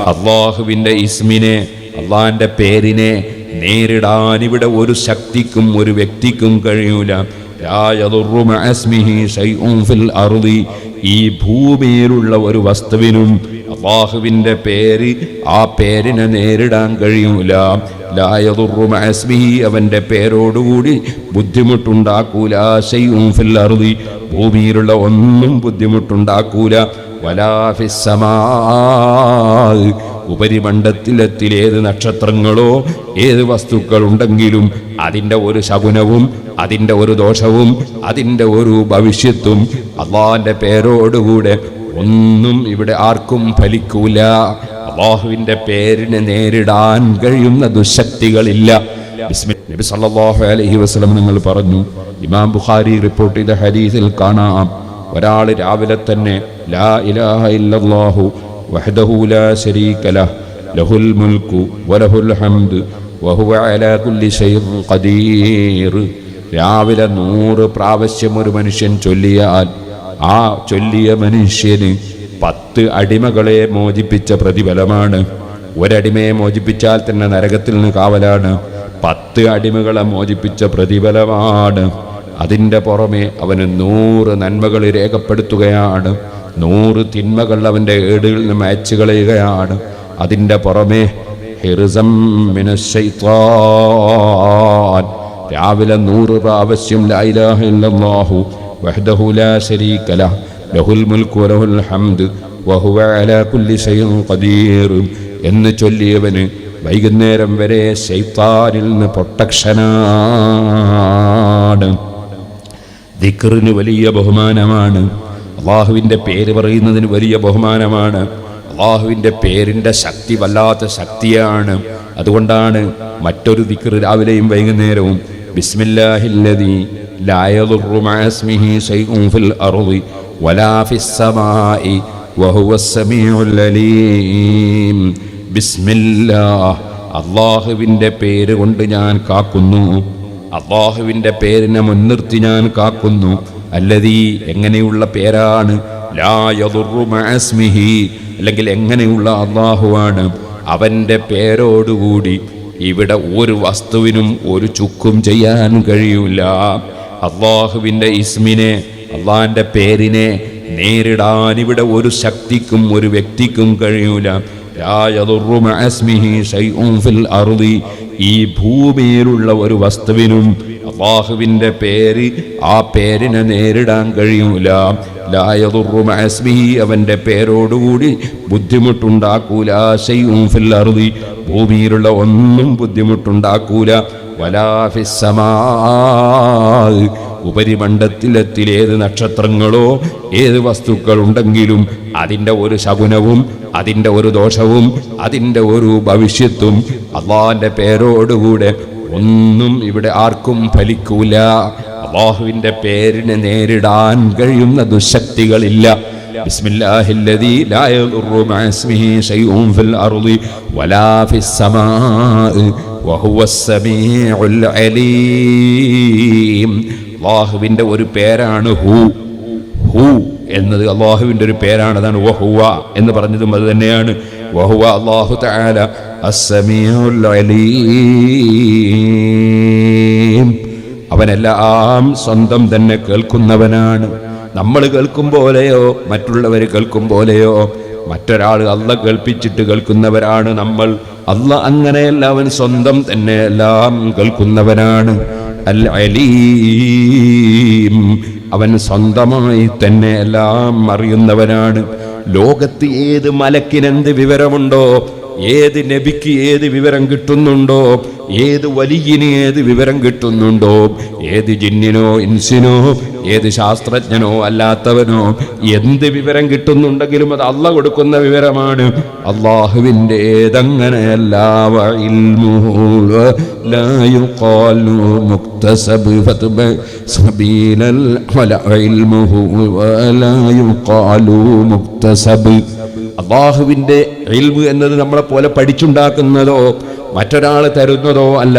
അള്ളാഹുവിൻ്റെ ഇസ്മിനെ, അള്ളാഹിൻ്റെ പേരിനെ നേരിടാൻ ഇവിടെ ഒരു ശക്തിക്കും ഒരു വ്യക്തിക്കും കഴിയൂല. ലാ യദുറു മഅ ഇസ്മിഹി ശൈഉൻ ഫിൽ അർളി, ഈ ഭൂമിയിലുള്ള ഒരു വസ്തുവിനും അള്ളാഹുവിൻ്റെ പേര്, ആ പേരിനെ നേരിടാൻ കഴിയൂല. ലാ യദുറു മഅ ഇസ്മിഹി, അവൻ്റെ പേരോടുകൂടി ബുദ്ധിമുട്ടുണ്ടാക്കൂല. ശൈഉൻ ഫിൽ അർളി, ഭൂമിയിലുള്ള ഒന്നും ബുദ്ധിമുട്ടുണ്ടാക്കൂല. വലാ ഫിസ് സമാ, ഉപരിമണ്ഡലത്തിലേത് നക്ഷത്രങ്ങളോ ഏത് വസ്തുക്കളുണ്ടെങ്കിലും അതിൻ്റെ ഒരു ശകുനവും അതിൻ്റെ ഒരു ദോഷവും അതിൻ്റെ ഒരു ഭവിഷ്യത്തും അള്ളാഹിൻ്റെ പേരോടുകൂടെ ഒന്നും ഇവിടെ ആർക്കും ഫലിക്കൂല. അള്ളാഹുവിൻ്റെ പേരിനെ നേരിടാൻ കഴിയുന്ന ദുശക്തികളില്ല. നബി സല്ലല്ലാഹു അലൈഹി വസല്ലം നിങ്ങൾ പറഞ്ഞു, ഇമാം ബുഖാരി റിപ്പോർട്ട് ചെയ്ത ഹദീസിൽ കാണാം, ഒരാൾ രാവിലെ തന്നെ ലാ ഇലാഹ ഇല്ലല്ലാഹു വഹ്ദഹു ലാ ശരീക ലഹ് ലഹുൽ മുൽക്കു വലഹുൽ ഹംദ് വഹുവ അലാ കുല്ലി ഷൈഇൻ ഖദീർ, രാവിലെ 100 പ്രാവശ്യം ഒരു മനുഷ്യൻ ചൊല്ലിയാൽ ആ ചൊല്ലിയ മനുഷ്യന് 10 അടിമകളെ മോചിപ്പിച്ച പ്രതിഫലമാണ്. ഒരടിമയെ മോചിപ്പിച്ചാൽ തന്നെ നരകത്തിൽ നിന്ന് കാവലാണ്. 10 അടിമകളെ മോചിപ്പിച്ച പ്രതിഫലമാണ്. അതിൻ്റെ പുറമെ അവന് 100 നന്മകൾ രേഖപ്പെടുത്തുകയാണ്. 100 തിന്മകൾ അവൻ്റെ ഏടുകളിൽ നിന്ന് മായ്ച്ചു കളയുകയാണ്. അതിൻ്റെ പുറമെ ഹിർസം മിനശ് ശൈത്താൻ, രാവിലെ 100 പ്രാവശ്യം ലാ ഇലാഹ ഇല്ലല്ലാഹു വഹ്ദഹു ലാ ശരീക ലഹ് ലഹുൽ മുൽക്കു വലഹുൽ ഹംദ് വഹുവ അലാ കുല്ലി ഷൈഇൻ ഖദീർ എന്ന് ചൊല്ലിയവന് വൈകുന്നേരം വരെ ശൈത്താനിൽ നിന്ന് പ്രൊട്ടക്ഷനാണ്. ദിക്റിന് വലിയ ബഹുമാനമാണ്. അള്ളാഹുവിൻ്റെ പേര് പറയുന്നതിന് വലിയ ബഹുമാനമാണ്. അള്ളാഹുവിൻ്റെ പേരിൻ്റെ ശക്തി വല്ലാത്ത ശക്തിയാണ്. അതുകൊണ്ടാണ് മറ്റൊരു ദിക്ർ രാവിലെയും വൈകുന്നേരവും ബിസ്മില്ലാഹില്ലദീ ലാ യദുറു മഅ ഇസ്മിഹി ശൈഉൻ ഫിൽ അർളി വലാ ഫിസ് സമാഇ വഹുവസ് സമീഉൽ അലീം. ബിസ്മില്ലാഹ്, അള്ളാഹുവിൻ്റെ പേര് കൊണ്ട് ഞാൻ കാക്കുന്നു, അള്ളാഹുവിൻ്റെ പേരിനെ മുൻനിർത്തി ഞാൻ കാക്കുന്നു. അല്ലദീ, എങ്ങനെയുള്ള പേരാണ്, ലാ യദുറു മഅ ഇസ്മിഹി, അല്ലെങ്കിൽ എങ്ങനെയുള്ള അള്ളാഹുവാണ്, അവൻ്റെ പേരോടുകൂടി ഇവിടെ ഒരു വസ്തുവിനും ഒരു ചുക്കും ചെയ്യാൻ കഴിയൂല. അള്ളാഹുവിൻ്റെ ഇസ്മിനെ, അള്ളാഹിൻ്റെ പേരിനെ നേരിടാൻ ഇവിടെ ഒരു ശക്തിക്കും ഒരു വ്യക്തിക്കും കഴിയൂല. ലാ യദുറു മഅ ഇസ്മിഹി ശൈഉൻ ഫിൽ അർളി, ഈ ഭൂമിയിലുള്ള ഒരു വസ്തുവിനും അള്ളാഹുവിൻ്റെ പേര്, ആ പേരിനെ നേരിടാൻ കഴിയൂല. ലാ യദുറു മഅ ഇസ്മിഹി, അവൻ്റെ പേരോടുകൂടി ബുദ്ധിമുട്ടുണ്ടാക്കൂല. ശൈഉൻ ഫിൽ അർളി, ഭൂമിയിലുള്ള ഒന്നും ബുദ്ധിമുട്ടുണ്ടാക്കൂല. വലാ ഫിസ് സമാ, ഉപരിമണ്ഡലത്തിലേത് നക്ഷത്രങ്ങളോ ഏത് വസ്തുക്കളുണ്ടെങ്കിലും അതിൻ്റെ ഒരു ശകുനവും അതിൻ്റെ ഒരു ദോഷവും അതിൻ്റെ ഒരു ഭവിഷ്യത്തും അള്ളാഹിൻ്റെ പേരോടുകൂടെ ഒന്നും ഇവിടെ ആർക്കും ഫലിക്കൂല. അള്ളാഹുവിൻ്റെ പേരിനെ നേരിടാൻ കഴിയുന്ന ദുശക്തികളില്ല. ബിസ്മില്ലാഹില്ലദീ ലാ യദുറു മഅ ഇസ്മിഹി ശൈഉൻ ഫിൽ അർളി വലാ ഫിസ് സമാഇ വഹുവസ് സമീഉൽ അലീം. അള്ളാഹുവിൻ്റെ ഒരു പേരാണ് ഹു. ഹു എന്നത് അള്ളാഹുവിൻ്റെ ഒരു പേരാണ്. അതാണ് വഹുവ എന്ന് പറഞ്ഞതും അത് തന്നെയാണ്. വഹുവ അല്ലാഹു തആല അസ്സമീഉൽ അലീം. അവനെല്ലാം സ്വന്തം തന്നെ കേൾക്കുന്നവനാണ്. നമ്മൾ കേൾക്കും പോലെയോ മറ്റുള്ളവർ കേൾക്കും പോലെയോ മറ്റൊരാൾ അല്ല കേൾപ്പിച്ചിട്ട് കേൾക്കുന്നവരാണ് നമ്മൾ. അല്ല അങ്ങനെയല്ല, അവൻ സ്വന്തം തന്നെ എല്ലാം കേൾക്കുന്നവനാണ്. അൽ അലീം, അവൻ സ്വന്തമായി തന്നെ എല്ലാം അറിയുന്നവനാണ്. ലോകത്ത് ഏത് മലക്കിനെന്ത് വിവരമുണ്ടോ, ഏത് നബിക്ക് ഏത് വിവരം കിട്ടുന്നുണ്ടോ, ഏത് വലിയന് ഏത് വിവരം കിട്ടുന്നുണ്ടോ, ഏത് ജിന്നിനോ ഇൻസിനോ ഏത് ശാസ്ത്രജ്ഞനോ അല്ലാത്തവനോ എന്ത് വിവരം കിട്ടുന്നുണ്ടെങ്കിലും അത് അല്ലാഹ് കൊടുക്കുന്ന വിവരമാണ്. അല്ലാഹുവിൻ്റെ ഏതങ്ങനെയല്ല. അല്ലാഹുവിൻ്റെ ഇൽമ് എന്നത് നമ്മളെ പോലെ പഠിച്ചുണ്ടാക്കുന്നതോ മറ്റൊരാൾ തരുന്നതോ അല്ല,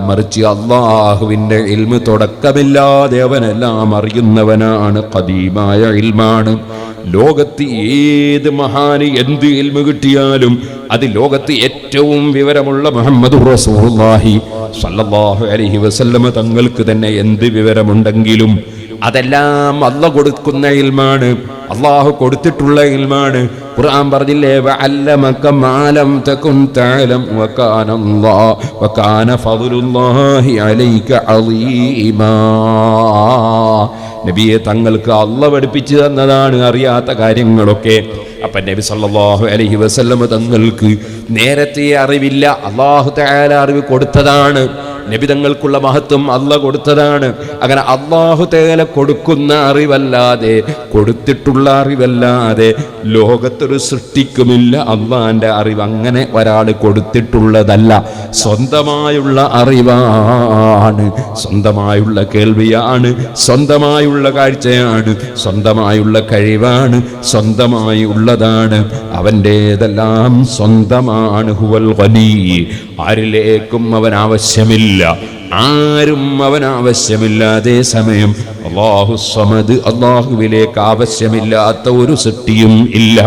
മറിച്ച് അല്ലാഹുവിൻ്റെ ഇൽമ് തുടക്കമില്ലാതെ അവനെല്ലാം അറിയുന്നവനാണ്. ഖദീമായ ഇൽമാണ്. ലോകത്ത് ഏത് മഹാന് എന്ത് ഇൽമു കിട്ടിയാലും അത് ലോകത്ത് ഏറ്റവും വിവരമുള്ള മുഹമ്മദ് റസൂലുള്ളാഹി സ്വല്ലല്ലാഹു അലൈഹി വസല്ലമ തങ്ങൾക്ക് തന്നെ എന്ത് വിവരമുണ്ടെങ്കിലും അതെല്ലാം അല്ലാഹു കൊടുക്കുന്ന ഇൽമാണ്, അല്ലാഹു കൊടുത്തിട്ടുള്ള ഇൽമാണ്. ഖുർആൻ പറഞ്ഞില്ലേ, വഅല്ലമക മാ ലം തകുൻ തഅലം വകാന ഫദ്ലുല്ലാഹി അലൈക അളീമാ. നബിയെ തങ്ങൾക്ക് അല്ലാഹു പഠിപ്പിച്ചു തന്നതാണ് അറിയാത്ത കാര്യങ്ങളൊക്കെ. അപ്പൊ നബി സല്ലല്ലാഹു അലൈഹി വസല്ലം തങ്ങൾക്ക് നേരത്തെ അറിവില്ല, അല്ലാഹു തആല അറിവ് കൊടുത്തതാണ്. നബി തങ്ങൾക്കുള്ള മഹത്വം അല്ലാഹു കൊടുത്തതാണ്. അങ്ങനെ അല്ലാഹു തആല കൊടുക്കുന്ന അറിവല്ലാതെ, കൊടുത്തിട്ടുള്ള അറിവല്ലാതെ ലോകത്തൊരു സൃഷ്ടിക്കുമില്ല അല്ലാഹുവിന്റെ അറിവ്. അങ്ങനെ ഒരാൾ കൊടുത്തിട്ടുള്ളതല്ല, സ്വന്തമായുള്ള അറിവാണ്, സ്വന്തമായുള്ള കേൾവിയാണ്, സ്വന്തമായുള്ള കാഴ്ചയാണ്, സ്വന്തമായുള്ള കഴിവാണ്, സ്വന്തമായി ഉള്ളതാണ്. അവൻ്റേതെല്ലാം സ്വന്തമാണ്. ഹുവൽ ഗനി, ആരിലേക്കും അവൻ ആവശ്യമില്ല, ആരും അവൻ ആവശ്യമില്ല. അതേ സമയം അല്ലാഹു സമദ്, അല്ലാഹുവിലേക്ക് ആവശ്യമില്ലാത്ത ഒരു സൃഷ്ടിയും ഇല്ല.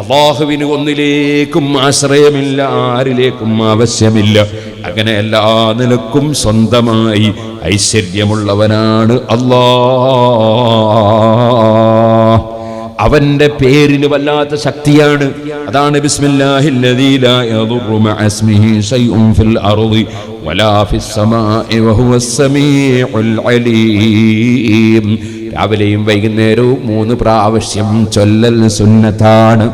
അല്ലാഹുവിന് ഒന്നിലേക്കും ആശ്രയമില്ല, ആരിലേക്കും ആവശ്യമില്ല. അങ്ങനെ എല്ലാ നിലക്കും സ്വന്തമായി ഐശ്വര്യമുള്ളവനാണ് അല്ലാഹ്. അവന്റെ പേരിന് വല്ലാത്ത ശക്തിയാണ്. അതാണ് ബിസ്മില്ലാഹില്ലദീ ലാ യദുറു മഅ ഇസ്മിഹി ശൈഉൻ ഫിൽ അർളി വലാ ഫിസ് സമാഇ വഹുവസ് സമീഉൽ അലീം. രാവിലെയും വൈകുന്നേരവും 3 പ്രാവശ്യം ചൊല്ലൽ സുന്നത്താണ്.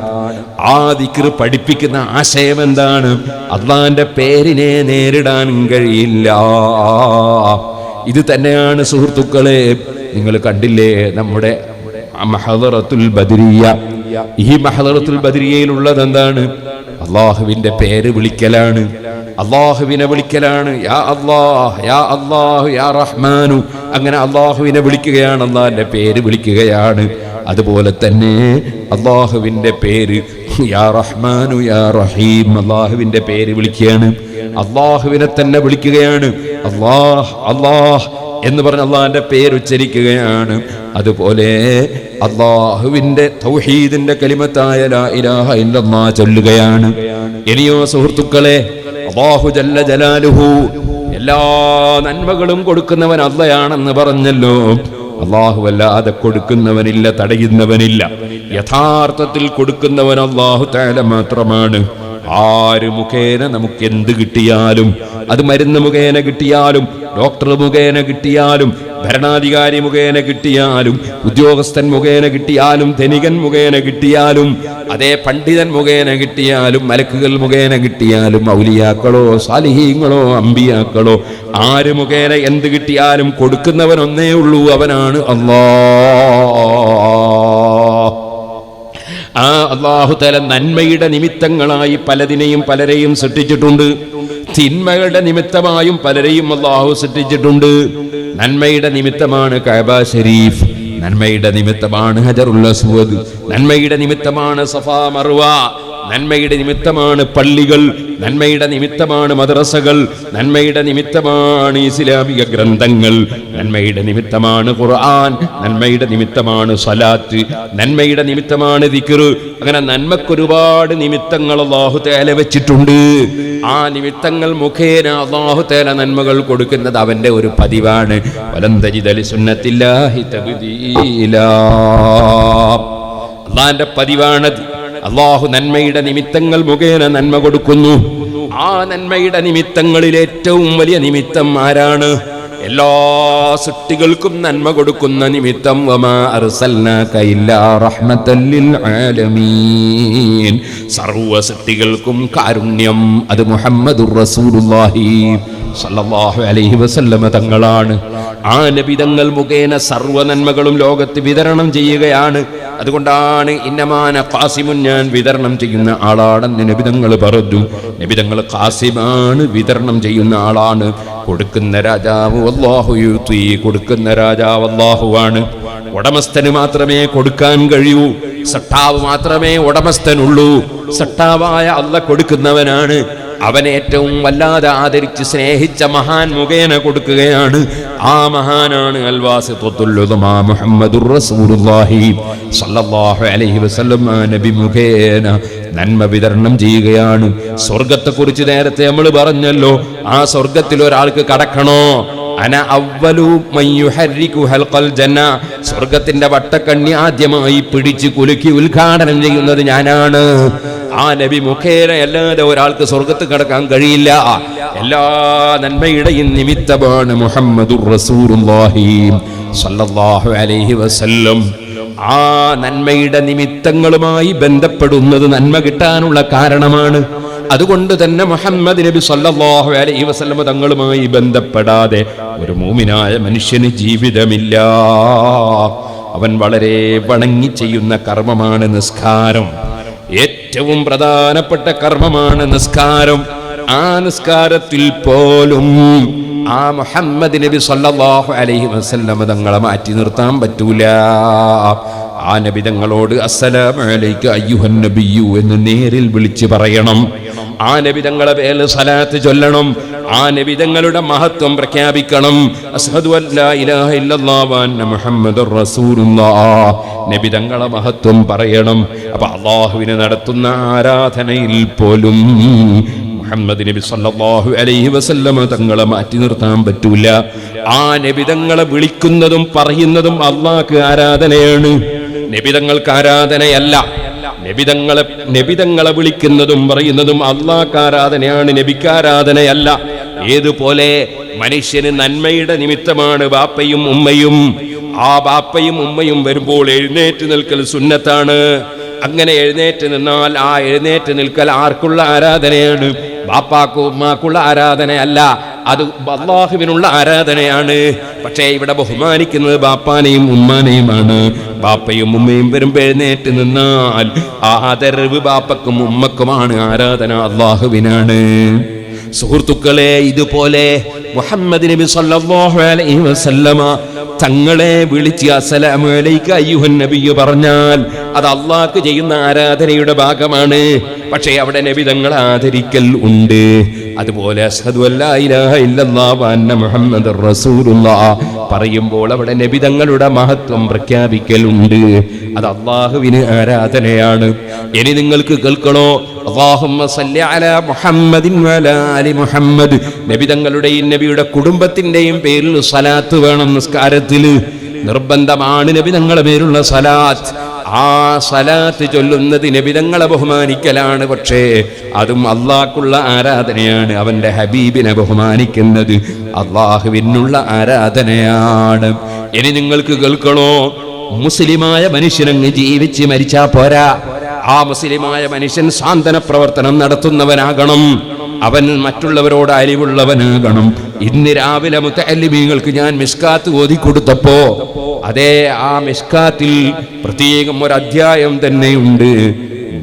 ആ ദിക്ർ പഠിപ്പിക്കുന്ന ആശയം എന്താണ്? അല്ലാഹുവിന്റെ പേരിനെ നേരിടാൻ കഴിയില്ല. ഇത് തന്നെയാണ് സുഹൃത്തുക്കളെ, നിങ്ങൾ കണ്ടില്ലേ നമ്മുടെ മഹദറത്തുൽ ബദരിയ. ഈ മഹദറത്തുൽ ബദരിയയിലുള്ളത് എന്താണ്? അല്ലാഹുവിന്റെ പേര് വിളിക്കലാണ്, അല്ലാഹുവിനെ വിളിക്കലാണ്. യാ അല്ലാഹ്, യാ അല്ലാഹു, യാ റഹ്മാനു. അങ്ങനെ അല്ലാഹുവിനെ വിളിക്കുകയാണ്, അല്ലാഹുവിന്റെ പേര് വിളിക്കുകയാണ്. അതുപോലെ തന്നെ അല്ലാഹുവിന്റെ പേര് യാ റഹ്മാനു യാ റഹീം, അല്ലാഹുവിന്റെ പേര് വിളിക്കുകയാണ്, അല്ലാഹുവിനെ തന്നെ വിളിക്കുകയാണ്. അല്ലാഹ് അല്ലാഹ് എന്ന് പറഞ്ഞ് അല്ലാഹുവിന്റെ പേര് ഉച്ചരിക്കുകയാണ്. അതുപോലെ അല്ലാഹുവിന്റെ തൗഹീദിന്റെ കലിമത്തായ ലാ ഇലാഹ ഇല്ലല്ലാഹ് ചൊല്ലുകയാണ്. ഇനിയോ സുഹൃത്തുക്കളെ, അല്ലാഹു ജല്ല ജലാലുഹു എല്ലാ നന്മകളും കൊടുക്കുന്നവൻ അല്ലാഹയാണെന്ന് പറഞ്ഞല്ലോ. അല്ലാഹു അല്ലാതെ കൊടുക്കുന്നവനില്ല, തടയുന്നവനില്ല. യഥാർത്ഥത്തിൽ കൊടുക്കുന്നവൻ അല്ലാഹു തആല മാത്രമാണ്. ആര് മുഖേന നമുക്ക് എന്ത് കിട്ടിയാലും, അത് മരുന്ന് മുഖേന കിട്ടിയാലും, ഡോക്ടർ മുഖേന കിട്ടിയാലും, ഭരണാധികാരി മുഖേന കിട്ടിയാലും, ഉദ്യോഗസ്ഥൻ മുഖേന കിട്ടിയാലും, ധനികൻ മുഖേന കിട്ടിയാലും, അതേ പണ്ഡിതൻ മുഖേന കിട്ടിയാലും, മലക്കുകൾ മുഖേന കിട്ടിയാലും, ഔലിയാക്കളോ സാലിഹീങ്ങളോ അമ്പിയാക്കളോ ആര് മുഖേന എന്ത് കിട്ടിയാലും കൊടുക്കുന്നവൻ ഒന്നേ ഉള്ളൂ, അവനാണ് അല്ലാഹ്. ആ അല്ലാഹു തആല നന്മയുടെ നിമിത്തങ്ങളായി പലരെയും സൃഷ്ടിച്ചിട്ടുണ്ട്. തിന്മകളുടെ നിമിത്തമായും പലരെയും അല്ലാഹു സൃഷ്ടിച്ചിട്ടുണ്ട്. നന്മയുടെ നിമിത്തമാണ് കഅബ ശരീഫ്, നന്മയുടെ നിമിത്തമാണ് ഹജറുൽ അസ്വദ്, നന്മയുടെ നിമിത്തമാണ് സഫാ മർവ, നന്മയുടെ നിമിത്തമാണ് പള്ളികൾ, നന്മയുടെ നിമിത്തമാണ് മദ്രസകൾ, നന്മയുടെ നിമിത്തമാണ് ഇസ്ലാമിക ഗ്രന്ഥങ്ങൾ, നന്മയുടെ നിമിത്തമാണ് ഖുർആൻ, നന്മയുടെ നിമിത്തമാണ് സലാത്ത്, നന്മയുടെ നിമിത്തമാണ് ദിക്ർ. അങ്ങനെ നന്മക്കൊരുപാട് നിമിത്തങ്ങൾ അല്ലാഹു തആല വെച്ചിട്ടുണ്ട്. ആ നിമിത്തങ്ങൾ മുഖേന അല്ലാഹു തആല നന്മകൾ കൊടുക്കുന്നത് അവന്റെ ഒരു പതിവാണ്. വലൻ തജിദ ലിസുന്നത്തില്ലാഹി തബ്ദീലാ, അല്ലാഹുവിന്റെ പതിവാണത്. അല്ലാഹു നന്മയുടെ നിമിത്തങ്ങൾ മുഖേന നന്മ കൊടുക്കുന്നു. ആ നന്മയുടെ നിമിത്തങ്ങളിൽ ഏറ്റവും വലിയ നിമിത്തം ആരാണ്? എല്ലാ സൃഷ്ടികൾക്കും നന്മ കൊടുക്കുന്ന നിമിത്തം. വമാ അർസൽനാക ഇല്ലാ റഹ്മത്തൽ ലിൽ ആലമീൻ, സർവ്വ സൃഷ്ടികൾക്കും കാരുണ്യം അത് മുഹമ്മദുർ റസൂലുള്ളാഹി സല്ലല്ലാഹു അലൈഹി വസല്ലമ തങ്ങളാണ്. ആ നബി തങ്ങൾ മുഖേന സർവ്വ നന്മകളും ലോകത്ത് വിതരണം ചെയ്യുകയാണ്. അതുകൊണ്ടാണ് ഇന്നമാന ഖാസിമുൻ, ഞാൻ വിതരണം ചെയ്യുന്ന ആളാണെന്ന് നബി തങ്ങൾ പറഞ്ഞു. നബി തങ്ങൾ ഖാസിമാണ്, വിതരണം ചെയ്യുന്ന ആളാണ്. കൊടുക്കുന്ന രാജാവ് അല്ലാഹു യുതി, കൊടുക്കുന്ന രാജാവ് അല്ലാഹുവാണ്. ഉടമസ്ഥന് മാത്രമേ കൊടുക്കാൻ കഴിയൂ, സട്ടാവ് മാത്രമേ ഉടമസ്ഥനുള്ളൂ. സട്ടാവായ അല്ലാഹ് കൊടുക്കുന്നവനാണ്. അവൻ ഏറ്റവും വല്ലാതെ ആദരിച്ച് സ്നേഹിച്ച മഹാൻ മുഖേന കൊടുക്കുകയാണ്. ആ മഹാനാണ് അൽവാസിത്തുൽ ഉദമാ മുഹമ്മദുർ റസൂലുള്ളാഹി സ്വല്ലല്ലാഹു അലൈഹി വസല്ലം. നബി മുഖേന നന്മ വിതരണം ചെയ്യുകയാണ്. സ്വർഗത്തെക്കുറിച്ച് നേരത്തെ നമ്മൾ പറഞ്ഞല്ലോ. ആ സ്വർഗത്തിൽ ഒരാൾക്ക് കടക്കണോ? അന അവ്വലു മൻ യുഹർരികു ഹൽഖൽ ജന്ന, സ്വർഗത്തിന്റെ വട്ടക്കണ്ണി ആദ്യമായി പിടിച്ച് കുലുക്കി ഉദ്ഘാടനം ചെയ്യുന്നത് ഞാനാണ്. ആ നബി മുഖേന അല്ലാതെ ഒരാൾക്ക് സ്വർഗത്ത് കടക്കാൻ കഴിയില്ല. എല്ലാ നന്മയുടെയും നിമിത്തമാണ് മുഹമ്മദുർ റസൂലുള്ളാഹി സ്വല്ലല്ലാഹു അലൈഹി വസല്ലം. ആ നന്മയുടെ നിമിത്തങ്ങളുമായി ബന്ധപ്പെടുന്നത് നന്മ കിട്ടാനുള്ള കാരണമാണ്. അതുകൊണ്ട് തന്നെ മുഹമ്മദ് നബി സല്ലല്ലാഹു അലൈഹി വസല്ലം തങ്ങളുമായി ബന്ധപ്പെടാതെ ഒരു മുഅ്മിനായ മനുഷ്യന് ജീവിതമില്ല. അവൻ വളരെ വണങ്ങി ചെയ്യുന്ന കർമ്മമാണ് നിസ്കാരം. ഏറ്റവും പ്രധാനപ്പെട്ട കർമ്മമാണ് നിസ്കാരം. ആ നിസ്കാരത്തിൽ പോലും ആ മുഹമ്മദ് നബി സല്ലല്ലാഹു അലൈഹി വസല്ലം തങ്ങളെ മാറ്റി നിർത്താൻ പറ്റൂല. ആ നബി തങ്ങളോട് അസ്സലാമു അലൈക അയ്യുഹൻ നബിയ്യു എന്ന് നേരിൽ വിളിച്ച് പറയണം. ആ നബി തങ്ങളെ പേരിൽ സലാത്ത് ചൊല്ലണം. ആ നബി തങ്ങളുടെ മഹത്വം പ്രഖ്യാപിക്കണം. അശ്ഹദു അല്ലാ ഇലാഹ ഇല്ലല്ലാഹു വ അന്ന മുഹമ്മദുർ റസൂലുള്ളാഹ്, നബി തങ്ങളെ മഹത്വം പറയണം. അപ്പോൾ അല്ലാഹുവിനെ നടത്തുന്ന ആരാധനയിൽ പോലും മുഹമ്മദ് നബി സല്ലല്ലാഹു അലൈഹി വസല്ലം തങ്ങളെ മാറ്റി നിർത്താൻ പറ്റൂല. ആ നബി തങ്ങളെ വിളിക്കുന്നതും പറയുന്നതും അല്ലാഹ്ക്ക് ആരാധനയാണ്, നബി തങ്ങൾക്ക് ആരാധനയല്ല. നബി തങ്ങളെ വിളിക്കുന്നതും പറയുന്നതും അല്ലാഹ്ക്ക് ആരാധനയാണ്, നബിക്ക് ആരാധനയല്ല. ഏതുപോലെ മനുഷ്യന് നന്മയുടെ നിമിത്തമാണ് ബാപ്പയും ഉമ്മയും. ആ ബാപ്പയും ഉമ്മയും വരുമ്പോൾ എഴുന്നേറ്റ് നിൽക്കൽ സുന്നത്താണ്. അങ്ങനെ എഴുന്നേറ്റ് നിന്നാൽ ആ എഴുന്നേറ്റ് നിൽക്കൽ ആർക്കുള്ള ആരാധനയാണ്? ബാപ്പാക്കും ഉമ്മാക്കുള്ള ആരാധനയല്ല, അത് അല്ലാഹുവിനുള്ള ആരാധനയാണ്. പക്ഷേ ഇവിടെ ബഹുമാനിക്കുന്നത് ബാപ്പാനെയും ഉമ്മാനെയുമാണ്. ബാപ്പയും ഉമ്മയും വരുമ്പോൾ എഴുന്നേറ്റ് നിന്നാൽ ആദരവ് ബാപ്പക്കും ഉമ്മക്കുമാണ്, ആരാധന അല്ലാഹുവിനാണ്. സുഹൃത്തുക്കളെ, ഇതുപോലെ മുഹമ്മദ് നബി സല്ലല്ലാഹു അലൈഹി വസല്ലമ തങ്ങളെ വിളിച്ച് അസ്സലാമു അലൈക അയ്യുഹൻ നബിയ്യു പറഞ്ഞാൽ അത് അല്ലാഹ്ക്ക് ചെയ്യുന്ന ആരാധനയുടെ ഭാഗമാണ്. പക്ഷേ അവിടെ നബി തങ്ങളെ ആദരിക്കൽ ഉണ്ട്. അതുപോലെ അശ്ഹദു അല്ലാ ഇലാഹ ഇല്ലല്ലാഹു വ അന്ന മുഹമ്മദുർ റസൂലുള്ളാഹ് പറയുമ്പോൾ അവിടെ നബി തങ്ങളുടെ മഹത്വം പ്രഖ്യാപിക്കലുണ്ട്. അത് അല്ലാഹുവിന് ആരാധനയാണ്. ഇനി നിങ്ങൾക്ക് കേൾക്കണോ? അല്ലാഹുമ്മ സല്ലി അലാ മുഹമ്മദിൻ വഅലാ ആലി മുഹമ്മദ്, നബി തങ്ങളുടെയും നബിയുടെ കുടുംബത്തിന്റെയും പേരിൽ സലാത്ത് വേണം. നിസ്കാരത്തിൽ നിർബന്ധമാണ് നബി തങ്ങളുടെ പേരുള്ള സലാത്ത്. ആ സലാത്ത് ചൊല്ലുന്നത് നബി തങ്ങളെ ബഹുമാനിക്കലാണ്. പക്ഷേ അതും അല്ലാഹ്ക്കുള്ള ആരാധനയാണ്. അവന്റെ ഹബീബിനെ ബഹുമാനിക്കുന്നത് അല്ലാഹുവിനുള്ള ആരാധനയാണ്. ഇനി നിങ്ങൾക്ക് കേൾക്കണോ? മുസ്ലിമായ മനുഷ്യനങ്ങ് ജീവിച്ച് മരിച്ചാ പോരാ. ആ മുസ്ലിമായ മനുഷ്യൻ സാന്ത്വന പ്രവർത്തനം നടത്തുന്നവനാകണം. അവൻ മറ്റുള്ളവരോട് അലിവുള്ളവനാകണം. ഇന്ന് രാവിലെ മുത്തഅല്ലിമീങ്ങൾക്ക് ഞാൻ മിസ്കാത്ത് ഓതിക്കൊടുത്തപ്പോ അതേ ആ മിസ്കാത്തിൽ പ്രത്യേകം ഒരു അധ്യായം തന്നെയുണ്ട്.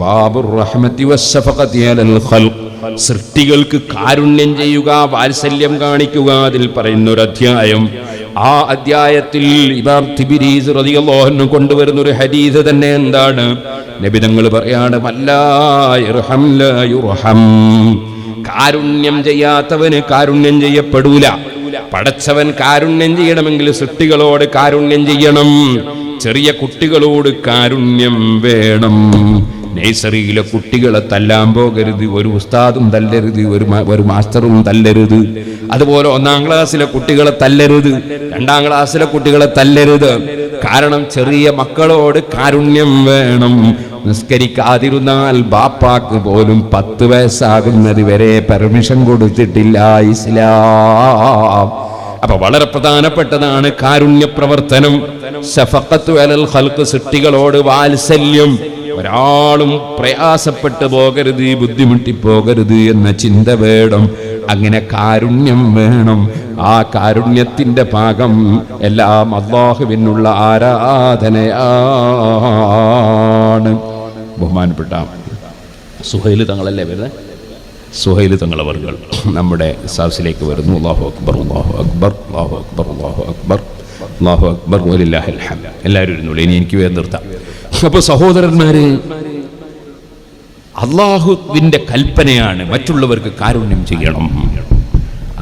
ബാബുർ റഹ്മത്തി വസ്സഫഖതി അലൽ ഖൽഖ്, സൃഷ്ടികൾക്ക് കാരുണ്യം ചെയ്യുക, വാത്സല്യം കാണിക്കുക, അതിൽ പറയുന്ന ഒരു അധ്യായം. ആ അധ്യായത്തിൽ ഇമാം തിബിരീസ് റളിയല്ലാഹു അൻഹു കൊണ്ടുവരുന്ന ഒരു ഹദീസ് തന്നെ എന്താണ്? നബി തങ്ങൾ പറയാണ്, വല്ലാ യർഹം ലാ യുർഹം, കാരുണ്യം ചെയ്യാത്തവന് കാരുണ്യം ചെയ്യപ്പെടൂല. പടച്ചവൻ കാരുണ്യം ചെയ്യണമെങ്കിൽ സൃഷ്ടികളോട് കാരുണ്യം ചെയ്യണം. ചെറിയ കുട്ടികളോട് കാരുണ്യം വേണം. നഴ്സറിയിലെ കുട്ടികളെ തല്ലാൻ പോകരുത്, ഒരു ഉസ്താദും തല്ലരുത്, ഒരു മാസ്റ്ററും തല്ലരുത്. അതുപോലെ 1-ാം ക്ലാസ്സിലെ കുട്ടികളെ തല്ലരുത്, 2-ാം ക്ലാസ്സിലെ കുട്ടികളെ തല്ലരുത്. കാരണം ചെറിയ മക്കളോട് കാരുണ്യം വേണം. നിസ്കരിക്കാതിരുന്നാൽ ബാപ്പാക്ക് പോലും 10 വയസ്സാകുന്നത് വരെ പെർമിഷൻ കൊടുത്തിട്ടില്ല ഇസ്ലാം. അപ്പൊ വളരെ പ്രധാനപ്പെട്ടതാണ് കാരുണ്യ പ്രവർത്തനം. ശഫഖത്തു അലൽ ഖൽഖ്, സൃഷ്ടികളോട് വാത്സല്യം. ഒരാളും പ്രയാസപ്പെട്ടു പോകരുത്, ബുദ്ധിമുട്ടി പോകരുത് എന്ന ചിന്ത വേണം. അങ്ങനെ കാരുണ്യം വേണം. ആ കാരുണ്യത്തിന്റെ ഭാഗം എല്ലാം അല്ലാഹുവിനുള്ള ആരാധനയാണ്. ബഹുമാനപ്പെട്ട സുഹൈൽ തങ്ങളല്ലേ വരുന്നത്? സുഹൈൽ തങ്ങളവർകൾ നമ്മുടെ സദസ്സിലേക്ക് വരുന്നു. അല്ലാഹു അക്ബർ, അല്ലാഹു അക്ബർ, അല്ലാഹു അക്ബർ, അല്ലാഹു അക്ബർ, അല്ലാഹു അക്ബർ, വലില്ലാഹിൽ ഹംദ്. എല്ലാവരും ഇരുന്നുള്ളൂ, ഇനി എനിക്ക് വേണ്ടി നിർത്താം. അപ്പോൾ സഹോദരന്മാര്, അള്ളാഹുവിൻ്റെ കൽപ്പനയാണ് മറ്റുള്ളവർക്ക് കാരുണ്യം ചെയ്യണം.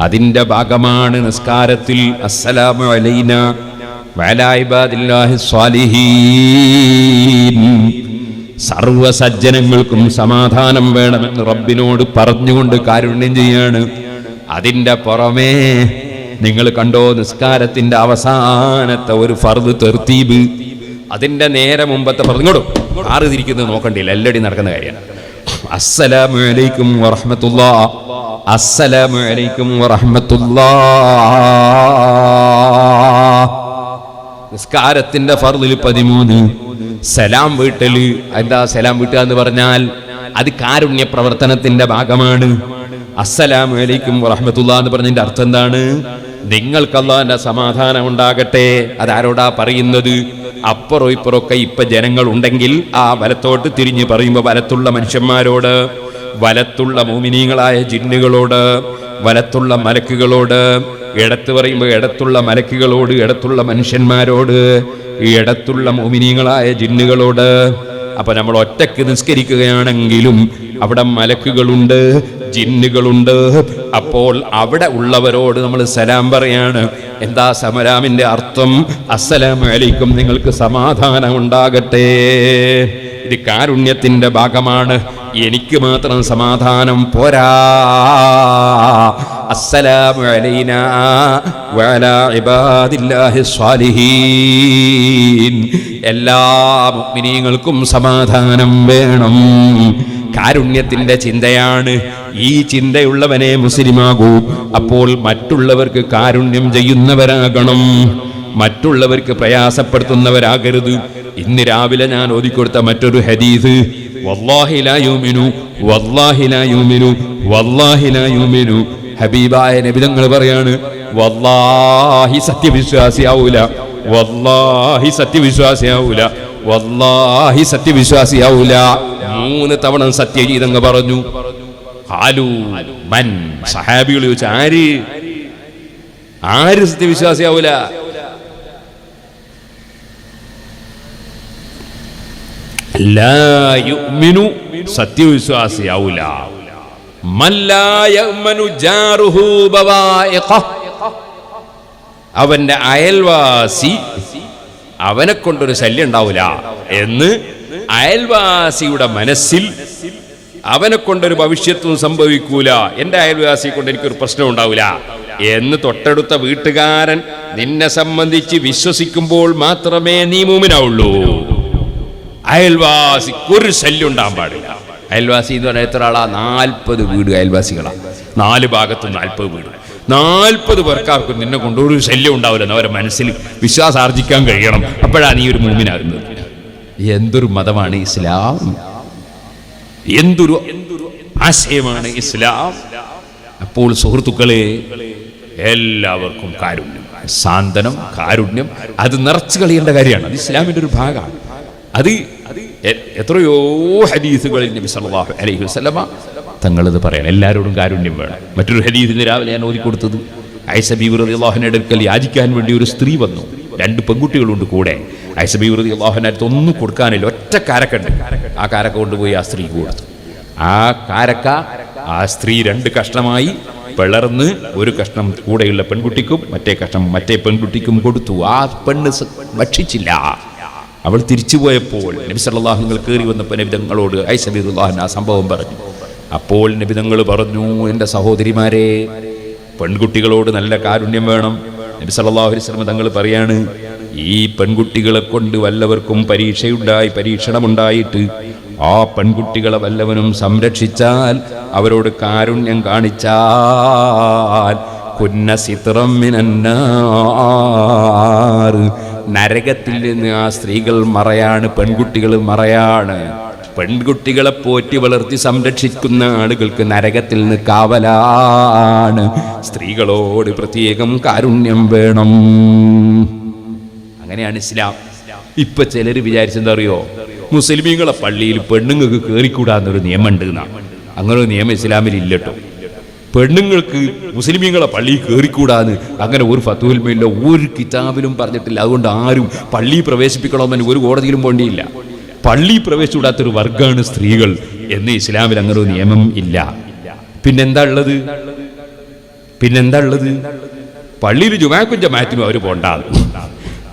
അതിൻ്റെ ഭാഗമാണ് നിസ്കാരത്തിൽ അസ്സലാമു അലൈനാ വഅലാ ഇബാദില്ലാഹി സ്വാലിഹീൻ, സർവ സജ്ജനങ്ങൾക്കും സമാധാനം വേണമെന്ന് റബ്ബിനോട് പറഞ്ഞുകൊണ്ട് കാരുണ്യം ചെയ്യാണ്. അതിൻ്റെ പുറമേ നിങ്ങൾ കണ്ടോ, നിസ്കാരത്തിൻ്റെ അവസാനത്തെ ഒരു ഫർദ് തർത്തീബ്, അതിൻ്റെ നേരെ മുമ്പത്തെ ഫർദ് ഇങ്ങോട്ടും ആറ് തിരിക്കുന്നത് നോക്കണ്ടില്ല, എല്ലടി നടക്കുന്ന കാര്യമാണ്. അസ്സലാമു അലൈക്കും വറഹ്മത്തുള്ളാഹ്, അസ്സലാമു അലൈക്കും വറഹ്മത്തുള്ളാഹ്. നിസ്കാരത്തിന്റെ ഫർദിൽ 13 സലാം വീട്ടല്. എന്താ സലാം വീട്ടുക എന്ന് പറഞ്ഞാൽ അത് കാരുണ്യ പ്രവർത്തനത്തിന്റെ ഭാഗമാണ്. അസ്സലാമു അലൈക്കും വറഹ്മത്തുള്ളാഹി എന്ന് പറഞ്ഞതിന്റെ അർത്ഥം എന്താണ്? നിങ്ങൾക്ക് അല്ലാഹുവിന്റെ സമാധാനം ഉണ്ടാകട്ടെ. അതാരോടാ പറയുന്നത്? അപ്പുറം ഇപ്പുറമൊക്കെ ഇപ്പൊ ജനങ്ങൾ ഉണ്ടെങ്കിൽ ആ വലത്തോട്ട് തിരിഞ്ഞ് പറയുമ്പോൾ വലത്തുള്ള മനുഷ്യന്മാരോട്, വലത്തുള്ള മുഅ്മിനീങ്ങളായ ജിന്നുകളോട്, വലത്തുള്ള മലക്കുകളോട്, ഇടത്ത് പറയുമ്പോൾ ഇടത്തുള്ള മലക്കുകളോട്, ഇടത്തുള്ള മനുഷ്യന്മാരോട്, ഇടത്തുള്ള മുഅ്മിനീങ്ങളായ ജിന്നുകളോട്. അപ്പൊ നമ്മൾ ഒറ്റക്ക് നിസ്കരിക്കുകയാണെങ്കിലും അവിടെ മലക്കുകളുണ്ട്, ജിന്നുകളുണ്ട്. അപ്പോൾ അവിടെ ഉള്ളവരോട് നമ്മൾ സലാം പറയാണ്. എന്താ സലാമിന്റെ അർത്ഥം? അസ്സലാമു അലൈക്കും, നിങ്ങൾക്ക് സമാധാനം ഉണ്ടാകട്ടെ. ഇത് കാരുണ്യത്തിന്റെ ഭാഗമാണ്. എനിക്ക് മാത്രം സമാധാനം പോരാ. അസ്സലാമു അലൈനാ വഅലാ ഇബാദില്ലാഹി സ്വാലിഹീൻ, എല്ലാ മുഅ്മിനീങ്ങൾക്കും സമാധാനം വേണം. കാരുണ്യത്തിന്റെ ചിന്തയാണ്. ഈ ചിന്തയുള്ളവനെ മുസ്ലിമാകൂ. അപ്പോൾ മറ്റുള്ളവർക്ക് കാരുണ്യം ചെയ്യുന്നവരാകണം, മറ്റുള്ളവർക്ക് പ്രയാസപ്പെടുത്തുന്നവരാകരുത്. ഇന്ന് രാവിലെ ഞാൻ ഓതിക്കൊടുത്ത മറ്റൊരു ഹദീസ്, വല്ലാഹി ലാ യുമിനു വല്ലാഹി ലാ യുമിനു വല്ലാഹി ലാ യുമിനു. ഹബീബായ നബി തങ്ങൾ പറയാണ്, വല്ലാഹി സത്യവിശ്വാസിയാവൂല, വല്ലാഹി സത്യവിശ്വാസിയാവൂല, വല്ലാഹി സത്യവിശ്വാസിയാവൂല. 3 തവണ സത്യജീതങ്ങ് പറഞ്ഞു. ഹാലു മൻ, സഹാബികൾ ചോദിച്ചു, ആര് സത്യവിശ്വാസിയാവൂല? ലാ യുഅ്മിനു, സത്യവിശ്വാസിയാവൂല. മൻ ലാ യഅ്മനു ജാറുഹു ബവായിഖഹ്, അവന്റെ അയൽവാസി അവനെ കൊണ്ടൊരു ശല്യം ഉണ്ടാവൂല എന്ന് അയൽവാസിയുടെ മനസ്സിൽ അവനെ കൊണ്ടൊരു ഭവിഷ്യത്തും സംഭവിക്കൂല, എന്റെ അയൽവാസിയെ കൊണ്ട് എനിക്കൊരു പ്രശ്നം ഉണ്ടാവില്ല എന്ന് തൊട്ടടുത്ത വീട്ടുകാരൻ നിന്നെ സംബന്ധിച്ച് വിശ്വസിക്കുമ്പോൾ മാത്രമേ നീ മുഅ്മിനാവുള്ളൂ. അയൽവാസിക്ക് ഒരു ശല്യം ഉണ്ടാകാൻ പാടില്ല. അയൽവാസി എന്ന് പറഞ്ഞാൽ എത്ര ആളാ? 40 വീട് അയൽവാസികളാണ്. 4 ഭാഗത്തും 40 വീട്. 40 പേർക്കാർക്കും നിന്നെ കൊണ്ട് ഒരു ശല്യം ഉണ്ടാവില്ലെന്ന് അവരെ മനസ്സിൽ വിശ്വാസം ആർജിക്കാൻ കഴിയണം. അപ്പോഴാണ് നീ ഒരു മുഅ്മിനാകുന്നത്. എന്തൊരു മതമാണ് ഇസ്ലാം! എന്തൊരു ആശയമാണ് ഇസ്ലാം! അപ്പോൾ സുഹൃത്തുക്കളെ, എല്ലാവർക്കും കാരുണ്യം, സാന്ത്വനം, കാരുണ്യം അത് നിറച്ചു കളിയേണ്ട കാര്യമാണ്. അത് ഇസ്ലാമിന്റെ ഒരു ഭാഗമാണ്. അത് എത്രയോ ഹദീസുകളിൽ നബി സല്ലല്ലാഹു അലൈഹി വസല്ലമ തങ്ങളത് പറയാൻ എല്ലാവരോടും കാരുണ്യം വേണം. മറ്റൊരു ഹദീസിന് രാവിലെ ഞാൻ ഓതിക്കൊടുത്തത്, ആയിഷ ബീവി റളിയല്ലാഹു അൻഹയുടെ അടുക്കൽ യാചിക്കാൻ വേണ്ടി ഒരു സ്ത്രീ വന്നു. 2 പെൺകുട്ടികളുണ്ട് കൂടെ. ആയിഷ ബീവി റളിയല്ലാഹു അൻഹ അടുത്ത് ഒന്നും കൊടുക്കാനില്ല, ഒറ്റ കാരക്കുണ്ട്. ആ കാരക്ക കൊണ്ടുപോയി ആ സ്ത്രീക്ക് കൊടുത്തു. ആ കാരക്ക ആ സ്ത്രീ 2 കഷ്ണമായി പിളർന്ന് ഒരു കഷ്ണം കൂടെയുള്ള പെൺകുട്ടിക്കും മറ്റേ കഷ്ണം മറ്റേ പെൺകുട്ടിക്കും കൊടുത്തു. ആ പെണ്ണ് ഭക്ഷിച്ചില്ല. അവൾ തിരിച്ചുപോയപ്പോൾ നബി സല്ലല്ലാഹു അലൈഹി വസല്ലം കയറി വന്നപ്പോൾ നബി തങ്ങളോട് ആയിഷ റളിയല്ലാഹു അൻഹ ആ സംഭവം പറഞ്ഞു. അപ്പോൾ നബി തങ്ങൾ പറഞ്ഞു, എൻ്റെ സഹോദരിമാരെ, പെൺകുട്ടികളോട് നല്ല കാരുണ്യം വേണം. നബി സല്ലല്ലാഹു അലൈഹി വസല്ലം തങ്ങൾ പറയാണ്, ഈ പെൺകുട്ടികളെ കൊണ്ട് വല്ലവർക്കും പരീക്ഷണമുണ്ടായിട്ട് ആ പെൺകുട്ടികളെ വല്ലവനും സംരക്ഷിച്ചാൽ, അവരോട് കാരുണ്യം കാണിച്ചാൽ, കുന്ന സിത്റം മിനന്നാർ, നരകത്തിൽ നിന്ന് ആ സ്ത്രീകൾ മറയാണ്, പെൺകുട്ടികൾ മറയാണ്. പെൺകുട്ടികളെ പോറ്റി വളർത്തി സംരക്ഷിക്കുന്ന ആളുകൾക്ക് നരകത്തിൽ നിന്ന് കാവലാണ്. സ്ത്രീകളോട് പ്രത്യേകം കാരുണ്യം വേണം. അങ്ങനെയാണ് ഇസ്ലാം. ഇപ്പൊ ചിലർ വിചാരിച്ചെന്താ അറിയോ, മുസ്ലിമീങ്ങളെ പള്ളിയിൽ പെണ്ണുങ്ങൾക്ക് കയറിക്കൂടാന്നൊരു നിയമമുണ്ട് എന്നാണ്. അങ്ങനെ ഒരു നിയമം ഇസ്ലാമിൽ ഇല്ലട്ടോ. പെണ്ണുങ്ങൾക്ക് മുസ്ലിമീങ്ങളെ പള്ളിയിൽ കയറിക്കൂടാന്ന് അങ്ങനെ ഒരു ഫത്വയില്ല, ഒരു കിതാബിലും പറഞ്ഞിട്ടില്ല. അതുകൊണ്ട് ആരും പള്ളി പ്രവേശിപ്പിക്കണമെന്ന് ഒരു കോടതിയിലും വേണ്ടിയില്ല. പള്ളി പ്രവേശിച്ചുകൂടാത്തൊരു വർഗ്ഗമാണ് സ്ത്രീകൾ. എന്ന് ഇസ്ലാമിൽ അങ്ങനെ ഒരു നിയമം ഇല്ല. പിന്നെന്താ ഉള്ളത്? പള്ളിയിൽ ജുമാക്കും ജമാഅത്തിനും അവർ പോണ്ടാണ്.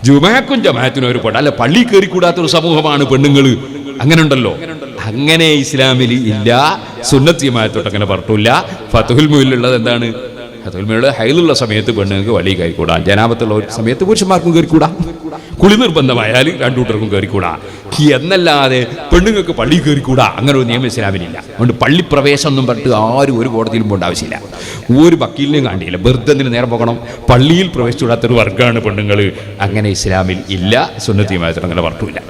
ജുമാക്കും ജമാഅത്തിനും അവർ പോണ്ട. അല്ല, പള്ളി കയറി കൂടാത്തൊരു സമൂഹമാണ് പെണ്ണുങ്ങൾ, അങ്ങനെ ഉണ്ടല്ലോ. അങ്ങനെ ഇസ്ലാമിൽ ഇല്ല. സുന്നത്ത് ജമാഅത്തോട്ട് അങ്ങനെ പറഞ്ഞിട്ടില്ല. ഫത്ഹുൽ മുഈനിലുള്ളത് എന്താണ്? ഫത്ഹുൽ മുഈനിൽ ഹൈലുള്ള സമയത്ത് പെണ്ണുങ്ങൾക്ക് പള്ളി കയറിക്കൂടാ, ജനാബത്തുള്ള സമയത്ത് പുരുഷന്മാർക്കും കയറിക്കൂടാ, കുളി നിർബന്ധമായാൽ രണ്ടു കൂട്ടർക്കും കയറിക്കൂടാ എന്നല്ലാതെ പെണ്ണുങ്ങൾക്ക് പള്ളി കയറിക്കൂടാ അങ്ങനെ ഒരു നിയമം ഇസ്ലാമിലില്ല. അതുകൊണ്ട് പള്ളി പ്രവേശം ഒന്നും പറഞ്ഞിട്ട് ആരും ഒരു കോടതിയിലും പോകേണ്ട ആവശ്യമില്ല. ഒരു വക്കീലിനെയും കാണിയില്ല. വെറുതെ നേരെ പോകണം. പള്ളിയിൽ പ്രവേശിച്ചുകൂടാത്തൊരു വർഗ്ഗമാണ് പെണ്ണുങ്ങൾ. അങ്ങനെ ഇസ്ലാമിൽ ഇല്ല. സുന്നത്ത് ജമാഅത്തിന് അങ്ങനെ പറഞ്ഞിട്ടില്ല.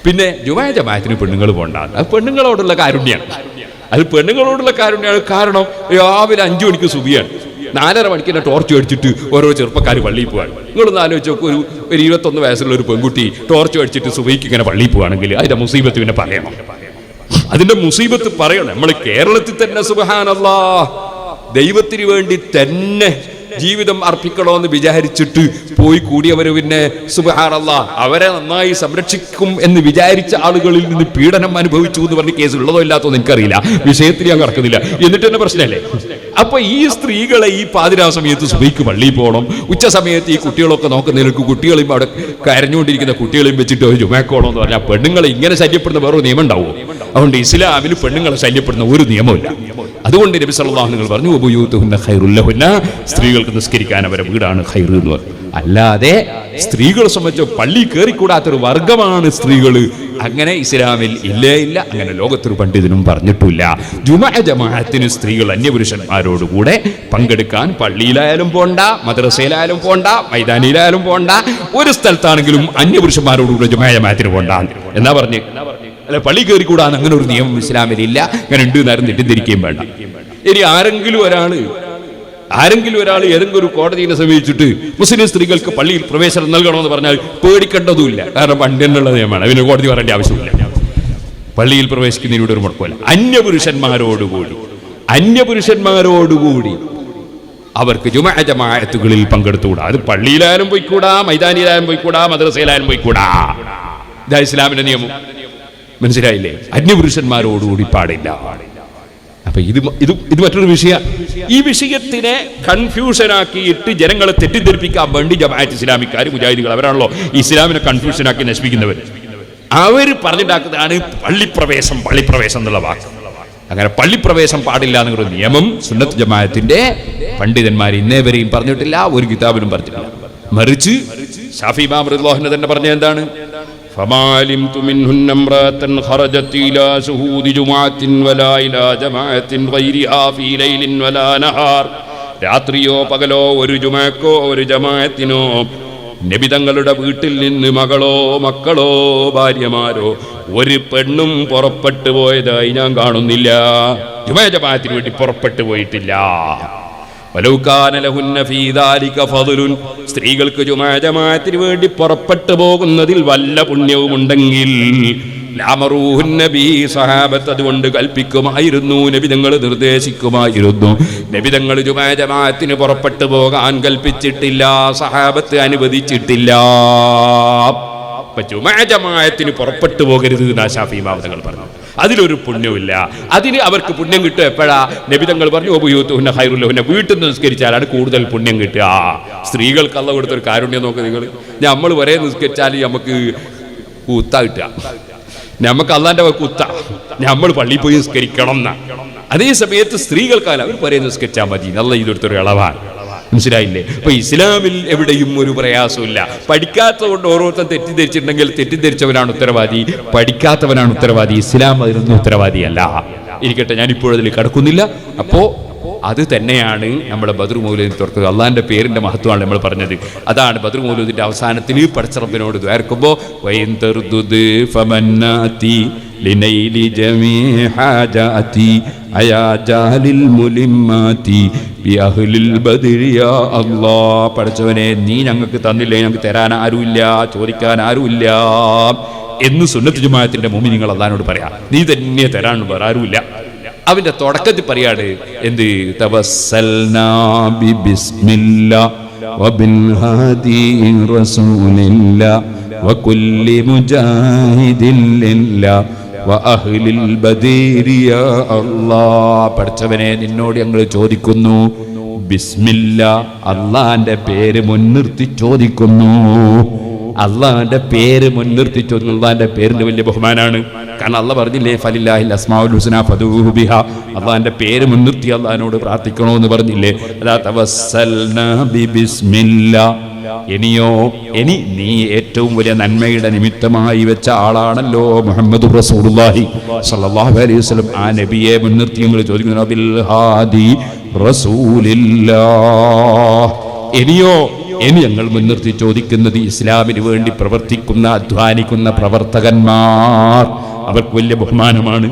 പിന്നെ ജുമാ ജമാഅത്തിന് പെണ്ണുങ്ങൾ പോകണ്ട. അത് പെണ്ണുങ്ങളോടുള്ള കാരുണ്യാണ്. കാരണം രാവിലെ 5 മണിക്ക് സുബിയാണ്, 4:30 മണിക്ക് തന്നെ ടോർച്ച് അടിച്ചിട്ട് ഓരോ ചെറുപ്പക്കാർ പള്ളിയിൽ പോവാണ്. നിങ്ങളൊന്ന് ആലോചിച്ച് നോക്കും, ഒരു 21 വയസ്സുള്ള ഒരു പെൺകുട്ടി ടോർച്ച് അടിച്ചിട്ട് സുബഹിക്ക് ഇങ്ങനെ പള്ളിയിൽ പോവാണെങ്കിൽ അതിന്റെ മുസീബത്ത് പിന്നെ പറയണം. അതിന്റെ മുസീബത്ത് പറയണം. നമ്മൾ കേരളത്തിൽ തന്നെ സുബ്ഹാനല്ലാഹ് ദൈവത്തിന് വേണ്ടി തന്നെ ജീവിതം അർപ്പിക്കണമെന്ന് വിചാരിച്ചിട്ട് പോയി കൂടിയവർ പിന്നെ സുബ്ഹാനല്ലാഹ് അവരെ നന്നായി സംരക്ഷിക്കും എന്ന് വിചാരിച്ച ആളുകളിൽ നിന്ന് പീഡനം അനുഭവിച്ചു എന്ന് പറഞ്ഞ കേസ് ഉള്ളതോ ഇല്ലാത്തോ എനിക്കറിയില്ല. വിഷയത്തിൽ ഞാൻ കടക്കുന്നില്ല. എന്നിട്ട് തന്നെ പ്രശ്നമല്ലേ? അപ്പൊ ഈ സ്ത്രീകളെ ഈ പാതിരാ സമയത്ത് സുബഹിക്ക് പള്ളിയിൽ പോകണം. ഉച്ച സമയത്ത് ഈ കുട്ടികളൊക്കെ നോക്കുന്നതിലേക്ക് കുട്ടികളെയും അവിടെ കരഞ്ഞുകൊണ്ടിരിക്കുന്ന കുട്ടികളെയും വെച്ചിട്ട് ജുമാക്കോണം എന്ന് പറഞ്ഞാൽ പെണ്ണുങ്ങളെ ഇങ്ങനെ ശല്യപ്പെടുന്ന വേറൊരു നിയമം ഉണ്ടാവുമോ? അതുകൊണ്ട് ഇസ്ലാമിൽ പെണ്ണുങ്ങളെ ശല്യപ്പെടുന്ന ഒരു നിയമമില്ല. അതുകൊണ്ട് നബി സല്ലല്ലാഹു അലൈഹി വസല്ലം പറഞ്ഞു വബുയൂതുഹുന്ന ഖൈറുൽ ലഹുന്ന, സ്ത്രീകൾക്ക് നിസ്കരിക്കാൻ അവരെ വീടാണ് ഖൈർ എന്ന് പറഞ്ഞു. അല്ലാതെ സ്ത്രീകളെ സംബന്ധിച്ച് പള്ളി കയറിക്കൂടാത്തൊരു വർഗമാണ് സ്ത്രീകൾ. അങ്ങനെ ഇസ്ലാമിൽ ഇല്ല. അങ്ങനെ ലോകത്തൊരു പണ്ഡിതനും പറഞ്ഞിട്ടില്ല. ജുമാ ജമാഅത്തിന് സ്ത്രീകൾ അന്യപുരുഷന്മാരോടുകൂടെ പങ്കെടുക്കാൻ പള്ളിയിലായാലും പോണ്ട, മദ്രസയിലായാലും പോണ്ട, മൈതാനിയിലായാലും പോണ്ട, ഒരു സ്ഥലത്താണെങ്കിലും അന്യപുരുഷന്മാരോടുകൂടെ ജുമാ ജമാഅത്തിന് പോണ്ട എന്നാ പറഞ്ഞ്. അല്ല, പള്ളി കയറിക്കൂടാൻ അങ്ങനെ ഒരു നിയമം ഇസ്ലാമിലില്ല. അങ്ങനെ ഉണ്ട് നേരം തെറ്റിദ്ധരിക്കുകയും വേണ്ട. ഇനി ആരെങ്കിലും ഒരാൾ ഏതെങ്കിലും ഒരു കോടതിയെ സമീപിച്ചിട്ട് മുസ്ലിം സ്ത്രീകൾക്ക് പള്ളിയിൽ പ്രവേശനം നൽകണമെന്ന് പറഞ്ഞാൽ പേടിക്കേണ്ടതുമില്ല. കാരണം പണ്ടിനുള്ള നിയമമാണ്. അതിന് കോടതി പറയേണ്ട ആവശ്യമില്ല. പള്ളിയിൽ പ്രവേശിക്കുന്നതിലൂടെ ഒരു മുടക്കമില്ല. അന്യപുരുഷന്മാരോടുകൂടി അവർക്ക് ജുമാ ജമാഅത്തുകളിൽ പങ്കെടുത്തുകൂടാ. അത് പള്ളിയിലായാലും പോയിക്കൂടാ, മൈതാനിയിലായാലും പോയിക്കൂടാ, മദ്രസയിലായാലും പോയിക്കൂടാ. ഇതാ ഇസ്ലാമിന്റെ നിയമം. മനസ്സിലായില്ലേ? അന്യപുരുഷന്മാരോടുകൂടി പാടില്ല. അപ്പൊ ഇത് മറ്റൊരു വിഷയം. ഈ വിഷയത്തിനെ കൺഫ്യൂഷനാക്കിയിട്ട് ജനങ്ങളെ തെറ്റിദ്ധരിപ്പിക്കാൻ വേണ്ടി ജമാഅത്ത് ഇസ്ലാമിക്കാർ, മുജാഹിദുകൾ, അവരാണല്ലോ ഇസ്ലാമിനെ കൺഫ്യൂഷനാക്കി നശിപ്പിക്കുന്നവർ. അവർ പറഞ്ഞിട്ടാക്കുന്നതാണ് പള്ളിപ്രവേശം എന്നുള്ള വാക്ക്. അങ്ങനെ പള്ളിപ്രവേശം പാടില്ല എന്നൊരു നിയമം സുന്നത്ത് ജമാഅത്തിന്റെ പണ്ഡിതന്മാർ ഇന്നേവരെയും പറഞ്ഞിട്ടില്ല, ഒരു കിതാബിലും പറഞ്ഞിട്ടില്ല. മറിച്ച് ശാഫി ഇമാം റളിയല്ലാഹു അൻഹു തന്നെ പറഞ്ഞ എന്താണ്? فَمَعَلِمْتُ مِنْهُنَّ امْرَأَةً خَرَجَتْ إِلَى شُهُودِ جُمْعَةٍ وَلَا إِلَى جَمَاعَةٍ غَيْرِهَا فِي لَيْلٍ وَلَا نَهَارٍ. രാത്രിയോ പകലോ ഒരു ജുമാക്കോ ഒരു ജമാഅത്തിനോ നബി തങ്ങളുടെ വീട്ടിൽ നിന്ന് മക്കളോ ഭാര്യമാരോ ഒരു പെണ്ണും പുറപ്പെട്ടു പോയതായി ഞാൻ കാണുന്നില്ല. ജുമാ ജമാഅത്തിന് വേണ്ടി പുറപ്പെട്ടു പോയിട്ടില്ല. സ്ത്രീകൾക്ക് ജുമാ ജമാഅത്തിന് വേണ്ടി പുറപ്പെട്ടു പോകുന്നതിൽ വല്ല പുണ്യവും ഉണ്ടെങ്കിൽ സഹാബത്ത് അതുകൊണ്ട് കൽപ്പിക്കുമായിരുന്നു, നബി തങ്ങൾ നിർദ്ദേശിക്കുമായിരുന്നു. നബി തങ്ങൾ ജുമാ ജമാഅത്തിന് പുറപ്പെട്ടു പോകാൻ കൽപ്പിച്ചിട്ടില്ല, സഹാബത്ത് അനുവദിച്ചിട്ടില്ല. ജുമാ ജമാഅത്തിന് പുറപ്പെട്ടു പോകരുത് എന്നാ ശാഫി ഇമാം തങ്ങൾ പറഞ്ഞു. അതിലൊരു പുണ്യമില്ല. അതിന് അവർക്ക് പുണ്യം കിട്ടുക എപ്പോഴാ? നബി തങ്ങൾ പറഞ്ഞു വബുയൂതുഹുന്ന ഖൈറുൽ ലഹുന്ന, വീട്ടിൽ നിന്ന് നിസ്കരിച്ചാലാണ് കൂടുതൽ പുണ്യം കിട്ടുക. സ്ത്രീകൾക്ക് അല്ലാഹു കൊടുത്തൊരു കാരുണ്യം നോക്ക് നിങ്ങൾ. നമ്മൾ വരെ നിസ്കരിച്ചാൽ നമുക്ക് കുത്താ കിട്ടുക, നമുക്ക് അള്ളാന്റെ കുത്ത, നമ്മൾ പള്ളിയിൽ പോയി നിസ്കരിക്കണം എന്നാ. അതേ സമയത്ത് സ്ത്രീകൾക്കാല അവർ വരെ നിസ്കരിച്ചാൽ മതി. നല്ല ഇതെടുത്തൊരു ഇളവാണ്. മനസ്സിലായില്ലേ? അപ്പൊ ഇസ്ലാമിൽ എവിടെയും ഒരു പ്രയാസമില്ല. പഠിക്കാത്തത് കൊണ്ട് ഓരോരുത്തർ തെറ്റിദ്ധരിച്ചിട്ടുണ്ടെങ്കിൽ തെറ്റിദ്ധരിച്ചവനാണ് ഉത്തരവാദി, പഠിക്കാത്തവനാണ് ഉത്തരവാദി. ഇസ്ലാം അതിനൊന്നും ഉത്തരവാദിയല്ല. ഇരിക്കട്ടെ, ഞാനിപ്പോഴതിൽ കടക്കുന്നില്ല. അപ്പോ അത് തന്നെയാണ് നമ്മുടെ ബദ്ർ മൗലൂദിന് തുറക്കുക. അള്ളാഹിന്റെ പേരിന്റെ മഹത്വമാണ് നമ്മൾ പറഞ്ഞത്. അതാണ് ബദ്ർ മൗലൂദിന്റെ അവസാനത്തിൽ പടച്ച റബ്ബിനോട് ദ്വാരക്കുമ്പോ പടച്ചവനെ, നീ ഞങ്ങൾക്ക് തന്നില്ലേ, ഞങ്ങൾക്ക് തരാൻ ആരുമില്ല, ചോദിക്കാൻ ആരുമില്ല എന്ന് സുന്നത്ത് ജമാഅത്തിന്റെ മുഅ്മിനീങ്ങൾ അള്ളാഹിനോട് പറയാ. നീ തന്നെ തരാൻ വേറെ ആരുമില്ല. അവന്റെ തുടക്കത്തിൽ പറയാണ് എന്ത്? തവസ്സൽനാ ബിസ്മില്ലാ വബിൽ ഹാദി റസൂലില്ലാ വകുല്ലി മുജാഹിദിൻ ലില്ലാ വഅഹ്ലിൽ ബദീരി യാ അല്ലാഹ്. പഠിച്ചവനെ, നിന്നോട് ഞങ്ങൾ ചോദിക്കുന്നു, ബിസ്മില്ലാ, അള്ളാന്റെ പേര് മുൻനിർത്തി ചോദിക്കുന്നു. അള്ളാന്റെ പേര് മുൻനിർത്തി ചോദിക്കുന്നു. അള്ളാന്റെ പേരിന് വലിയ ബഹുമാനാണ്. കാരണം അള്ളാഹ് പറഞ്ഞില്ലേ, ഫലില്ലാഹിൽ അസ്മാഉൽ ഹുസ്നാ ഫദൂഹു ബിഹാ. അള്ളാന്റെ പേര് മുൻനിർത്തി അള്ളാഹിനോട് പ്രാർത്ഥിക്കണമെന്ന് പറഞ്ഞില്ലേ. അതാ തവസ്സൽനാ ബിസ്മില്ലാ. ഇനി നീ ഏറ്റവും വലിയ നന്മയുടെ നിമിത്തമായി വെച്ച ആളാണല്ലോ മുഹമ്മദ് റസൂലുള്ളാഹി സ്വല്ലല്ലാഹു അലൈഹി വസല്ലം. ആ നബിയെ മുൻനിർത്തി ഞങ്ങൾ ചോദിക്കുന്നു, ബിൽ ഹാദി റസൂലില്ലാഹ്. ഇനി ഞങ്ങൾ മുൻനിർത്തി ചോദിക്കുന്നത് ഇസ്ലാമിന് വേണ്ടി പ്രവർത്തിക്കുന്ന, അധ്വാനിക്കുന്ന പ്രവർത്തകന്മാർ. അവർക്ക് വലിയ ബഹുമാനമാണ്.